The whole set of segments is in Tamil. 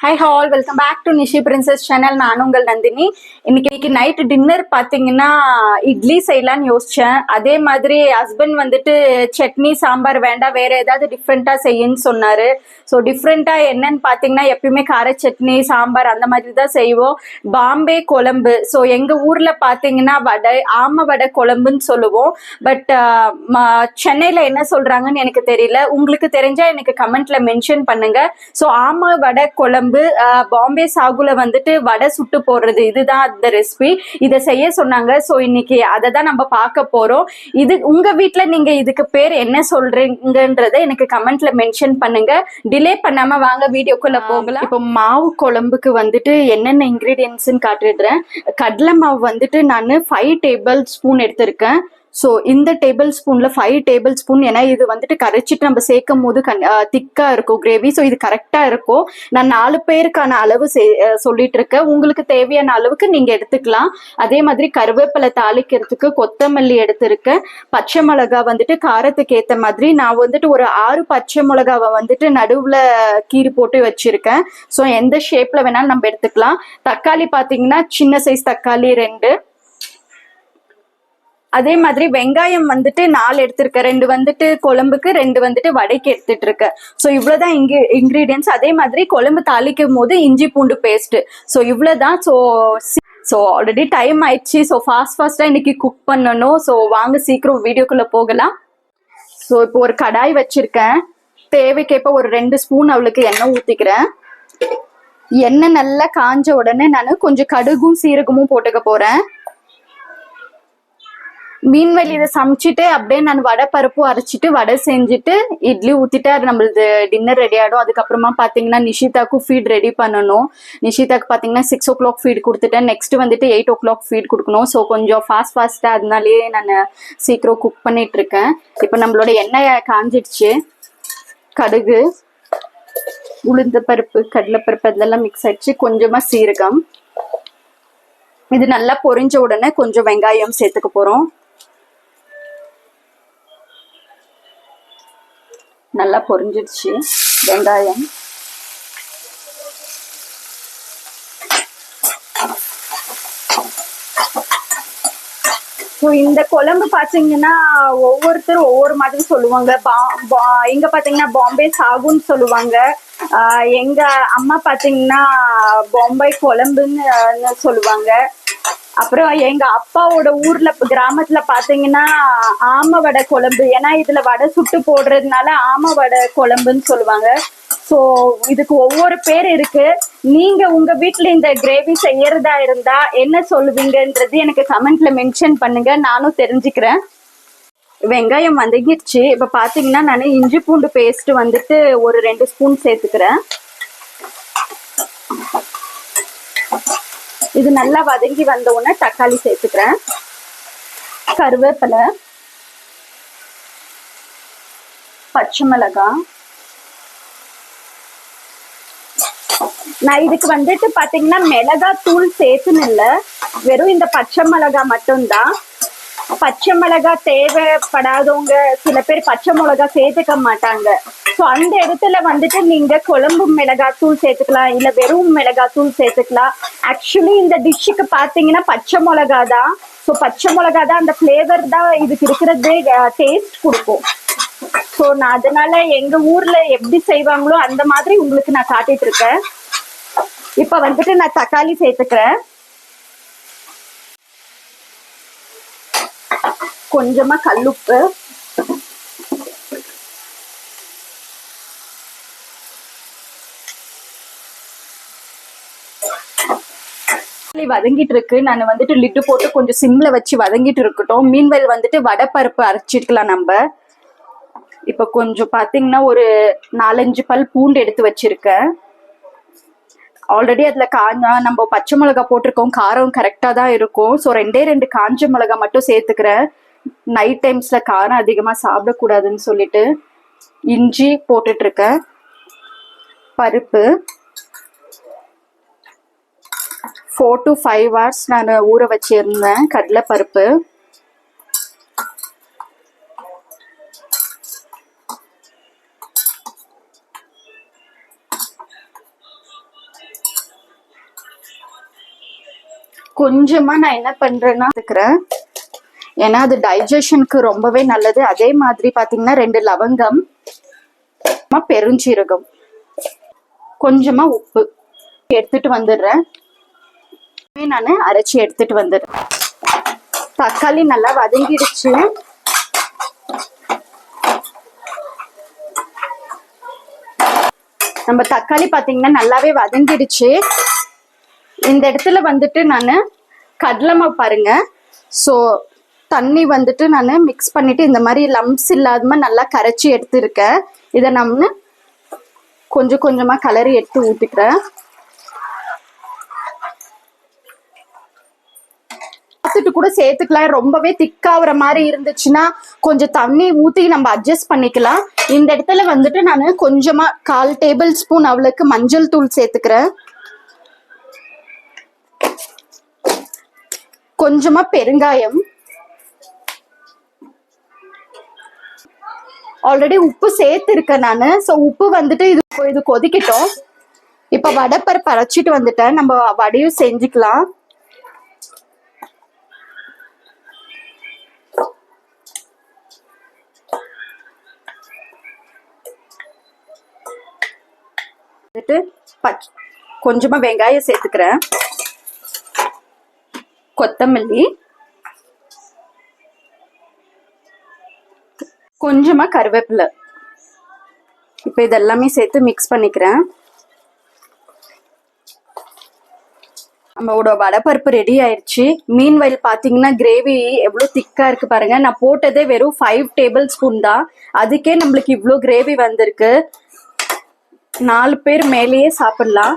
High all, welcome back to Nishi princess channel. நான் உங்கள் நந்தினி. இன்னைக்கு நைட் டின்னர் பார்த்தீங்கன்னா இட்லி செய்யலான்னு யோசிச்சேன். அதே மாதிரி ஹஸ்பண்ட் வந்துட்டு சட்னி சாம்பார் வேண்டாம், வேற ஏதாவது டிஃப்ரெண்ட்டாக செய்யுன்னு சொன்னார். ஸோ டிஃப்ரெண்ட்டாக என்னன்னு பார்த்தீங்கன்னா எப்பயுமே கார சட்னி சாம்பார் அந்த மாதிரி தான் செய்வோம். பாம்பே குழம்பு. ஸோ எங்கள் ஊரில் பார்த்தீங்கன்னா வடை, ஆம வடை குழம்புன்னு சொல்லுவோம். பட் சென்னையில் என்ன சொல்கிறாங்கன்னு எனக்கு தெரியல. உங்களுக்கு தெரிஞ்சால் எனக்கு கமெண்ட்ல மென்ஷன் பண்ணுங்க. ஸோ ஆம வடை குழம்பு, பாம்பே சாகுல வந்துட்டு வடை சுட்டு போடுறது, இதுதான் அந்த ரெசிபி. இதை செய்ய சொன்னாங்க. ஸோ இன்னைக்கு அதை தான் நம்ம பார்க்க போறோம். இது உங்க வீட்டுல நீங்க இதுக்கு பேர் என்ன சொல்றீங்கன்றத எனக்கு கமெண்ட்ல மென்ஷன் பண்ணுங்க. டிலே பண்ணாம வாங்க வீடியோக்குள்ள போகலாம். இப்போ மாவு குழம்புக்கு வந்துட்டு என்னென்ன இன்கிரீடியன்ட்ஸ்ன்னு காட்டிடுறேன். கடலை மாவு வந்துட்டு நான் 5 டேபிள் ஸ்பூன் எடுத்திருக்கேன். ஸோ இந்த டேபிள் ஸ்பூன்ல 5 டேபிள் ஸ்பூன், ஏன்னா இது வந்துட்டு கரைச்சிட்டு நம்ம சேர்க்கும் போது திக்கா இருக்கும் கிரேவி. ஸோ இது கரெக்டா இருக்கும். நான் 4 பேருக்கான அளவு சொல்லிட்டு இருக்கேன். உங்களுக்கு தேவையான அளவுக்கு நீங்க எடுத்துக்கலாம். அதே மாதிரி கருவேப்பிலை தாளிக்கிறதுக்கு கொத்தமல்லி எடுத்திருக்கேன். பச்சை மிளகா வந்துட்டு காரத்துக்கு ஏற்ற மாதிரி நான் வந்துட்டு ஒரு 6 பச்சை மிளகாவை வந்துட்டு நடுவுல கீறி போட்டு வச்சிருக்கேன். ஸோ எந்த ஷேப்ல வேணாலும் நம்ம எடுத்துக்கலாம். தக்காளி பாத்தீங்கன்னா சின்ன சைஸ் தக்காளி 2. அதே மாதிரி வெங்காயம் வந்துட்டு 4 எடுத்திருக்கேன். 2 வந்துட்டு குழம்புக்கு, 2 வந்துட்டு வடைக்கு எடுத்துட்டு இருக்கேன். ஸோ இவ்வளவுதான் இன்கிரீடியன்ஸ். அதே மாதிரி குழம்பு தாளிக்கும் போது இஞ்சி பூண்டு பேஸ்ட். ஸோ இவ்வளவுதான். ஸோ ஆல்ரெடி டைம் ஆயிடுச்சு. ஸோ ஃபாஸ்டா இன்னைக்கு குக் பண்ணணும். ஸோ வாங்க சீக்கிரம் வீடியோக்குள்ள போகலாம். ஸோ இப்போ ஒரு கடாய் வச்சிருக்கேன். தேவைக்கேற்ப ஒரு 2 ஸ்பூன் அவளுக்கு எண்ணெய் ஊத்திக்கிறேன். எண்ணெய் நல்லா காஞ்ச உடனே நான் கொஞ்சம் கடுகும் சீரகமும் போட்டுக்க போறேன். மீன்வெளி இதை சமைச்சிட்டு அப்படியே நான் வடை பருப்பு அரைச்சிட்டு வடை செஞ்சுட்டு இட்லி ஊத்திட்டு அது நம்மளது டின்னர் ரெடி ஆகிடும். அதுக்கப்புறமா பார்த்தீங்கன்னா நிஷிதாக்கும் ஃபீட் ரெடி பண்ணணும். நிஷிதாக்கு பார்த்தீங்கன்னா 6 o'clock ஃபீட் கொடுத்துட்டேன். நெக்ஸ்ட் வந்துட்டு 8 o'clock ஃபீட் கொடுக்கணும். ஸோ கொஞ்சம் ஃபாஸ்ட்டாக அதனாலேயே நான் சீக்கிரம் குக் பண்ணிட்டு இருக்கேன். இப்போ நம்மளோட எண்ணெய் காஞ்சிடுச்சு. கடுகு, உளுந்த பருப்பு, கடலைப்பருப்பு அதெல்லாம் மிக்ஸ் ஆயிடுச்சு. கொஞ்சமாக சீரகம். இது நல்லா பொரிஞ்ச உடனே கொஞ்சம் வெங்காயம் சேர்த்துக்க போகிறோம். நல்லா பொரிஞ்சிடுச்சு வெங்காயம். ஸோ இந்த குழம்பு பார்த்தீங்கன்னா ஒவ்வொருத்தரும் ஒவ்வொரு மாதிரி சொல்லுவாங்க. இங்க பார்த்தீங்கன்னா பாம்பே சாகுன்னு சொல்லுவாங்க. எங்க அம்மா பார்த்தீங்கன்னா பாம்பே குழம்புன்னு சொல்லுவாங்க. அப்புறம் எங்க அப்பாவோட ஊர்ல கிராமத்துல பாத்தீங்கன்னா ஆம வடை குழம்பு, ஏன்னா இதுல வடை சுட்டு போடுறதுனால ஆம வடை குழம்புன்னு சொல்லுவாங்க. ஸோ இதுக்கு ஒவ்வொரு பேர் இருக்கு. நீங்க உங்க வீட்டுல இந்த கிரேவி செய்யறதா இருந்தா என்ன சொல்லுவீங்கன்றது எனக்கு கமெண்ட்ல மென்ஷன் பண்ணுங்க, நானும் தெரிஞ்சுக்கிறேன். வெங்காயம் வதங்கிடுச்சு. இப்ப பாத்தீங்கன்னா நான் இஞ்சி பூண்டு பேஸ்ட் வந்துட்டு ஒரு 2 ஸ்பூன் சேர்த்துக்கிறேன். இது நல்லா வதங்கி வந்த உடனே தக்காளி சேர்த்துக்கிறேன். கருவேப்பிலை, பச்சை மிளகாய். நான் இதுக்கு வந்துட்டு பாத்தீங்கன்னா மிளகாய் தூள் சேர்த்துன்னு இல்லை, வெறும் இந்த பச்சை மிளகாய் மட்டும்தான். பச்சை மிளகாய் தேவைப்படாதவங்க சில பேர் பச்சை மிளகாய் சேர்த்துக்க மாட்டாங்க. ஸோ அந்த இடத்துல வந்துட்டு நீங்க குழம்பு மிளகாய் தூள் சேர்த்துக்கலாம், இல்ல வெறும் மிளகாய் தூள் சேர்த்துக்கலாம். ஆக்சுவலி இந்த டிஷ்ஷுக்கு பாத்தீங்கன்னா பச்சை மிளகா தான். ஸோ பச்சை மிளகா தான் அந்த ஃபிளேவர் தான் இதுக்கு இருக்கிறதே டேஸ்ட் கொடுக்கும். ஸோ நான் அதனால எங்க ஊர்ல எப்படி செய்வாங்களோ அந்த மாதிரி உங்களுக்கு நான் காட்டிட்டு இருக்கேன். இப்ப வந்துட்டு நான் தக்காளி சேர்த்துக்கிறேன். கொஞ்சமா கல்லுப்பு, வதங்கிட்டு இருக்கு. நான் வந்துட்டு லிட்டு போட்டு கொஞ்சம் சிம்ல வச்சு வதங்கிட்டு இருக்கட்டும். மீன்வெல் வந்துட்டு வடை பருப்பு அரைச்சிருக்கலாம் நம்ம. இப்ப கொஞ்சம் பாத்தீங்கன்னா ஒரு 4-5 பல் பூண்டு எடுத்து வச்சிருக்கேன். ஆல்ரெடி அதுல நம்ம பச்சை மிளகா போட்டிருக்கோம், காரம் கரெக்டா தான் இருக்கும். ஸோ 2 காஞ்ச மிளகா மட்டும் சேர்த்துக்கிறேன். நைட் டைம்ஸ்ல காரம் அதிகமா சாப்பிடக்கூடாதுன்னு சொல்லிட்டு இஞ்சி போட்டுட்டு இருக்கேன். பருப்பு 4 to 5 hours நான் ஊற வச்சிருந்தேன். கடலை பருப்பு, கொஞ்சமா நான் என்ன பண்றேன்னா இருக்கிறேன், ஏன்னா அது டைஜஷனுக்கு ரொம்பவே நல்லது. அதே மாதிரி பாத்தீங்கன்னா 2 லவங்கம், பெருஞ்சீரகம், கொஞ்சமா உப்பு எடுத்துட்டு வந்துடுறேன். நான் அரைச்சி எடுத்துட்டு வந்துடுறேன். தக்காளி நல்லா வதங்கிடுச்சு. நம்ம தக்காளி பாத்தீங்கன்னா நல்லாவே வதங்கிடுச்சு. இந்த இடத்துல வந்துட்டு நான் கடலை மாவு பாருங்க. ஸோ தண்ணி வந்துட்டு நான் மிக்ஸ் பண்ணிட்டு இந்த மாதிரி லம்ப்ஸ் இல்லாம நல்லா கரைச்சி எடுத்துருக்கேன். இதை நம்ம கொஞ்சம் கொஞ்சமா கலரி எடுத்து ஊத்திக்கிறேன். பார்த்துட்டு கூட சேர்த்துக்கலாம். ரொம்பவே திக்காகிற மாதிரி இருந்துச்சுன்னா கொஞ்சம் தண்ணி ஊத்தி நம்ம அட்ஜஸ்ட் பண்ணிக்கலாம். இந்த இடத்துல வந்துட்டு நான் கொஞ்சமா 1/4 டேபிள் ஸ்பூன் அவளுக்கு மஞ்சள் தூள் சேர்த்துக்கிறேன். கொஞ்சமா பெருங்காயம், ஆல்ரெடி உப்பு சேர்த்திருக்கேன் நானு. ஸோ உப்பு வந்துட்டு இது கொதிக்கட்டும். இப்ப வடைப்பருப்பு அரைச்சிட்டு வந்துட்டேன். நம்ம வடையும் செஞ்சுக்கலாம். கொஞ்சமா வெங்காயம் சேர்த்துக்கிறேன், கொத்தமல்லி, கொஞ்சமா கருவேப்பிலை. இப்ப இதெல்லாமே சேர்த்து மிக்ஸ் பண்ணிக்கிறேன். நம்மளோட வடைப்பருப்பு ரெடி ஆயிடுச்சு. மீன்வைல் பாத்தீங்கன்னா கிரேவி எவ்வளவு திக்கா இருக்கு பாருங்க. நான் போட்டதே வெறும் 5 டேபிள் ஸ்பூன் தான், அதுக்கே நம்மளுக்கு இவ்வளோ கிரேவி வந்திருக்கு. 4 பேர் மேலேயே சாப்பிடலாம்.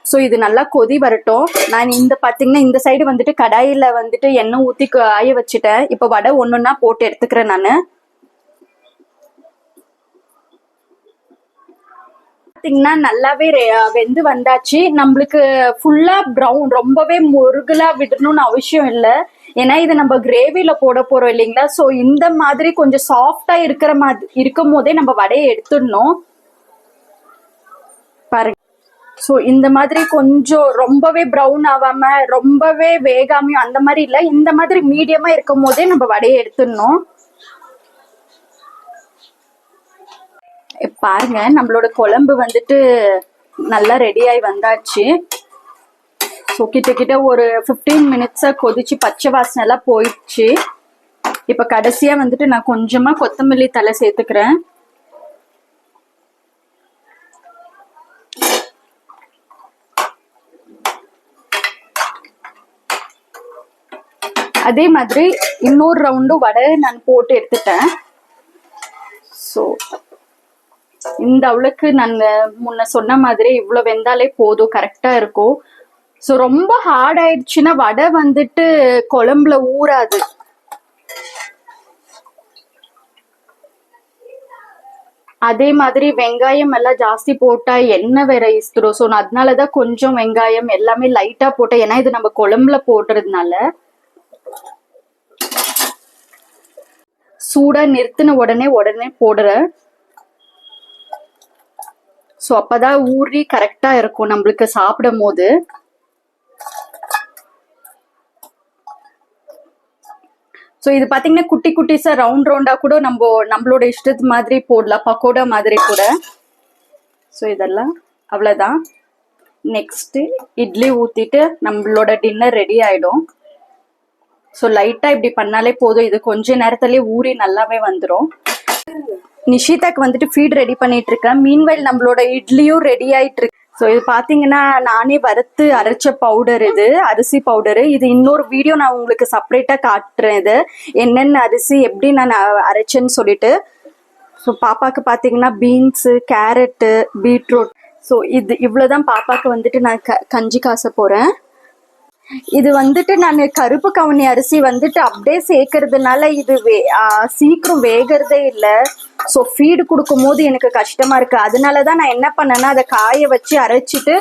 ஸோ இது நல்லா கொதி வரட்டும். நான் பாத்தீங்கன்னா இந்த சைடு வந்துட்டு கடாயில வந்துட்டு எண்ணெய் ஊத்தி காய வச்சுட்டேன். இப்போ வடை ஒன்னொன்னா போட்டு எடுத்துக்கிறேன். நான் பாத்தீங்கன்னா நல்லாவே வெந்து வந்தாச்சு. நம்மளுக்கு ஃபுல்லா ப்ரௌன் ரொம்பவே முருகலா விடணும்னு அவசியம் இல்லை, ஏன்னா இது நம்ம கிரேவில போட போறோம் இல்லைங்களா. ஸோ இந்த மாதிரி கொஞ்சம் சாஃப்டா இருக்கும் போதே நம்ம வடையை எடுத்துடணும் பாருங்க. ஸோ இந்த மாதிரி கொஞ்சம் ரொம்பவே ப்ரௌன் ஆகாம ரொம்பவே வேகாமையும் அந்த மாதிரி இல்லை, இந்த மாதிரி மீடியமா இருக்கும் போதே நம்ம வடையை எடுத்துடணும். பாருங்க நம்மளோட குழம்பு வந்துட்டு நல்லா ரெடி ஆகி வந்தாச்சு. ஸோ கிட்ட ஒரு 15 மினிட்ஸா கொதிச்சு பச்சை வாசனை எல்லாம் போயிடுச்சு. இப்ப கடைசியா வந்துட்டு நான் கொஞ்சமா கொத்தமல்லி தலை சேர்த்துக்கிறேன். அதே மாதிரி இன்னொரு ரவுண்டு வடை நான் போட்டு எடுத்துட்டேன். ஸோ இந்த அவளுக்கு நான் முன்ன சொன்ன மாதிரி இவ்வளோ வெந்தாலே போதும், கரெக்டா இருக்கும். ஸோ ரொம்ப ஹார்ட் ஆயிடுச்சுன்னா வடை வந்துட்டு குழம்புல ஊறாது. அதே மாதிரி வெங்காயம் எல்லாம் ஜாஸ்தி போட்டா எண்ணெய் வேற இஸ்துரும். ஸோ அதனாலதான் கொஞ்சம் வெங்காயம் எல்லாமே லைட்டா போட்டேன், ஏன்னா இது நம்ம குழம்புல போடுறதுனால. சூடா நிறுத்தின உடனே போடுறேன். ஸோ அப்பதான் ஊறி கரெக்டா இருக்கும் நம்மளுக்கு சாப்பிடும் போது. ஸோ இது பாத்தீங்கன்னா குட்டி குட்டிஸா ரவுண்ட் ரவுண்டா கூட நம்மளோட இஷ்டத்து மாதிரி போடலாம், பக்கோடா மாதிரி கூட. ஸோ இதெல்லாம் அவ்வளவுதான். நெக்ஸ்ட் இட்லி ஊத்திட்டு நம்மளோட டின்னர் ரெடி ஆயிடும். ஸோ லைட்டா இப்படி பண்ணாலே போதும், இது கொஞ்ச நேரத்திலேயே ஊறி நல்லாவே வந்துடும். நிஷிதாக்கு வந்துட்டு ஃபீட் ரெடி பண்ணிட்டு இருக்கேன். மீன்வைல் நம்மளோட இட்லியும் ரெடி ஆயிட்டு இருக்கு. ஸோ இது பாத்தீங்கன்னா நானே வறுத்து அரைச்ச பவுடர், இது அரிசி பவுடரு. இது இன்னொரு வீடியோ நான் உங்களுக்கு செப்பரேட்டா காட்டுறேன், இது என்னென்ன அரிசி எப்படி நான் அரைச்சேன்னு சொல்லிட்டு. ஸோ பாப்பாக்கு பாத்தீங்கன்னா பீன்ஸு, கேரட்டு, பீட்ரூட். ஸோ இவ்வளவுதான் பாப்பாக்கு வந்துட்டு நான் கஞ்சி காச போறேன். இது வந்துட்டு நான் கருப்பு கவுனி அரிசி வந்துட்டு அப்படியே சேர்க்கறதுனால இது சீக்கிரம் வேகிறதே இல்லை. ஸோ ஃபீடு கொடுக்கும் போது எனக்கு கஷ்டமா இருக்கு. அதனாலதான் நான் என்ன பண்ணேன்னா அதை காய வச்சு அரைச்சிட்டு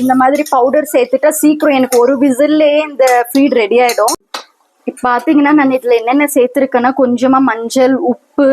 இந்த மாதிரி பவுடர் சேர்த்துட்டா சீக்கிரம் எனக்கு ஒரு விசில்லே இந்த ஃபீட் ரெடி ஆயிடும். இப்போ பார்த்தீங்கன்னா நான் இதில் என்னென்ன சேர்த்துருக்கேன்னா கொஞ்சமாக மஞ்சள், உப்பு,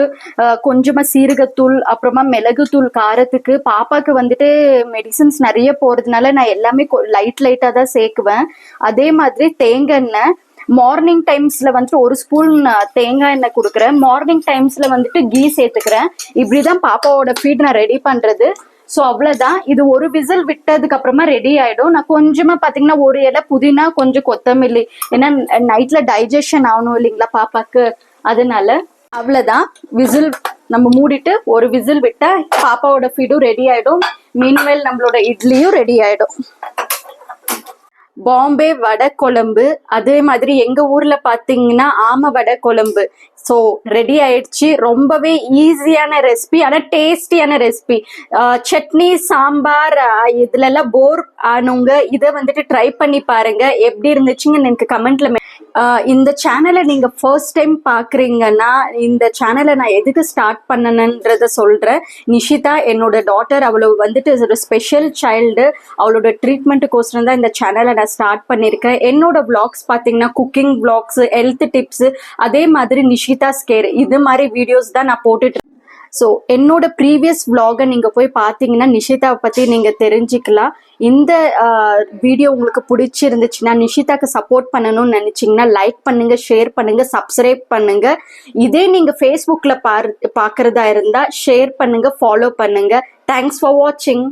கொஞ்சமாக சீரகத்தூள், அப்புறமா மிளகுத்தூள் காரத்துக்கு. பாப்பாவுக்கு வந்துட்டு மெடிசன்ஸ் நிறைய போகிறதுனால நான் எல்லாமே லைட்டாக தான் சேர்க்குவேன். அதே மாதிரி தேங்காய் எண்ணெய் மார்னிங் டைம்ஸ்ல வந்துட்டு 1 ஸ்பூன் தேங்காய் எண்ணெய் கொடுக்குறேன். மார்னிங் டைம்ஸ்ல வந்துட்டு கீ சேர்த்துக்கிறேன். இப்படிதான் பாப்பாவோட ஃபீட் நான் ரெடி பண்றது. ஸோ அவ்வளோதான். இது ஒரு விசில் விட்டதுக்கு அப்புறமா ரெடி ஆயிடும். நான் கொஞ்சமா பாத்தீங்கன்னா ஒரு இலை புதினா, கொஞ்சம் கொத்தமல்லி, ஏன்னா நைட்ல டைஜஷன் ஆகணும் இல்லைங்களா பாப்பாக்கு, அதனால அவ்வளோதான். விசில் நம்ம மூடிட்டு ஒரு விசில் விட்டா பாப்பாவோட ஃபீடும் ரெடி ஆயிடும். மீன்வேல் நம்மளோட இட்லியும் ரெடி ஆயிடும். பாம்பே வடை குழம்பு, அதே மாதிரி எங்க ஊர்ல பாத்தீங்கன்னா ஆம வடை குழம்பு. ஸோ ரெடி ஆயிடுச்சு. ரொம்பவே ஈஸியான ரெசிபி, ஆனால் டேஸ்டியான ரெசிபி. சட்னி, சாம்பார் இதுல எல்லாம் போர் ஆனவங்க இதை வந்துட்டு ட்ரை பண்ணி பாருங்க. எப்படி இருந்துச்சுன்னு எனக்கு கமெண்ட்ல இந்த சேனலை நீங்க ஃபர்ஸ்ட் டைம் பாக்குறீங்கன்னா இந்த சேனலை நான் எதுக்கு ஸ்டார்ட் பண்ணணுன்றத சொல்றேன். நிஷிதா என்னோட டாட்டர், அவளோட வந்துட்டு ஒரு ஸ்பெஷல் சைல்டு. அவளோட ட்ரீட்மெண்ட்டுக்கோசரம் தான் இந்த சேனலை நான் ஸ்டார்ட் பண்ணியிருக்கேன். என்னோட விளாக்ஸ் பார்த்தீங்கன்னா குக்கிங் விளாக்ஸ், ஹெல்த் டிப்ஸ், அதே மாதிரி நிஷிதா ஸ்கேர், இது மாதிரி வீடியோஸ் தான் நான் போட்டுட்டு. ஸோ என்னோட ப்ரீவியஸ் விளாகை நீங்கள் போய் பார்த்தீங்கன்னா நிஷிதாவை பற்றி நீங்கள் தெரிஞ்சுக்கலாம். இந்த வீடியோ உங்களுக்கு பிடிச்சிருந்துச்சுன்னா, நிஷிதாக்கு சப்போர்ட் பண்ணணும்னு நினச்சிங்கன்னா லைக் பண்ணுங்கள், ஷேர் பண்ணுங்கள், சப்ஸ்கிரைப் பண்ணுங்கள். இதே நீங்கள் ஃபேஸ்புக்கில் பார்க்குறதா இருந்தால் ஷேர் பண்ணுங்கள், ஃபாலோ பண்ணுங்கள். தேங்க்ஸ் ஃபார் வாட்சிங்.